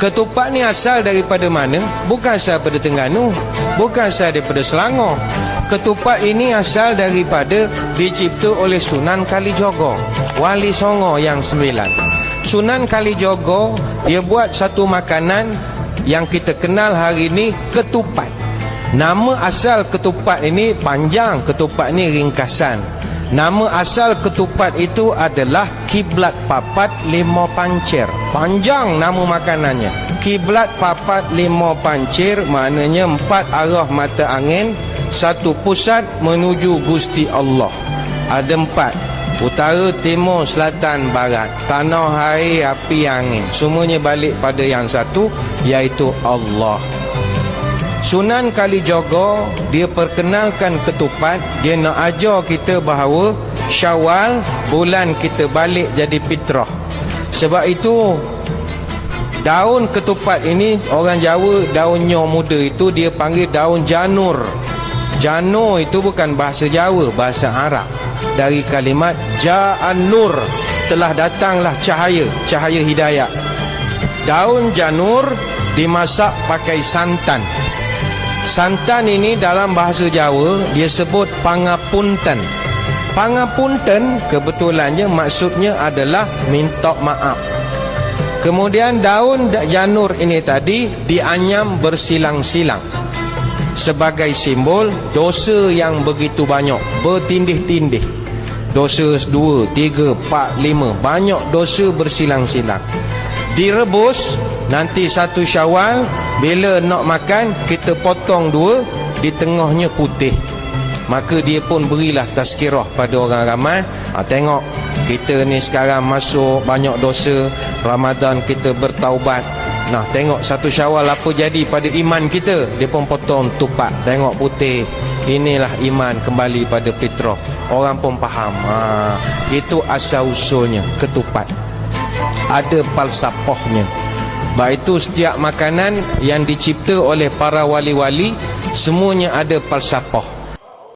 Ketupat ni asal daripada mana? Bukan asal daripada Terengganu, bukan asal daripada Selangor. Ketupat ini asal daripada dicipta oleh Sunan Kalijogo, Wali Songo yang 9. Sunan Kalijogo dia buat satu makanan yang kita kenal hari ini, ketupat. Nama asal ketupat ini panjang, ketupat ni ringkasan. Nama asal ketupat itu adalah Kiblat Papat Limo Pancir. Panjang nama makanannya. Kiblat Papat Limo Pancir maknanya 4 arah mata angin, satu pusat menuju Gusti Allah. Ada 4: utara, timur, selatan, barat. Tanah, air, api, angin. Semuanya balik pada yang satu, iaitu Allah. Sunan Kalijogo dia perkenalkan ketupat. Dia nak ajar kita bahawa Syawal bulan kita balik jadi fitrah. Sebab itu daun ketupat ini, orang Jawa daunnya muda itu dia panggil daun janur. Janur itu bukan bahasa Jawa, bahasa Arab. Dari kalimat Ja'an Nur, telah datanglah cahaya, cahaya hidayah. Daun janur dimasak pakai santan. Santan ini dalam bahasa Jawa dia sebut pangapunten. Pangapunten kebetulannya maksudnya adalah minta maaf. Kemudian daun janur ini tadi dianyam bersilang-silang sebagai simbol dosa yang begitu banyak, bertindih-tindih. Dosa 2, 3, 4, 5, banyak dosa bersilang-silang. Direbus, nanti 1 Syawal bila nak makan kita potong 2, di tengahnya putih. Maka dia pun berilah tazkirah pada orang ramai. Tengok kita ni sekarang masuk banyak dosa, Ramadan kita bertaubat. Nah, tengok 1 Syawal apa jadi pada iman kita. Dia pun potong tupat, tengok putih. Inilah iman kembali pada fitrah. Orang pun faham. Itu asal usulnya ketupat. Ada falsafahnya. Baik itu setiap makanan yang dicipta oleh para wali-wali semuanya ada falsafah.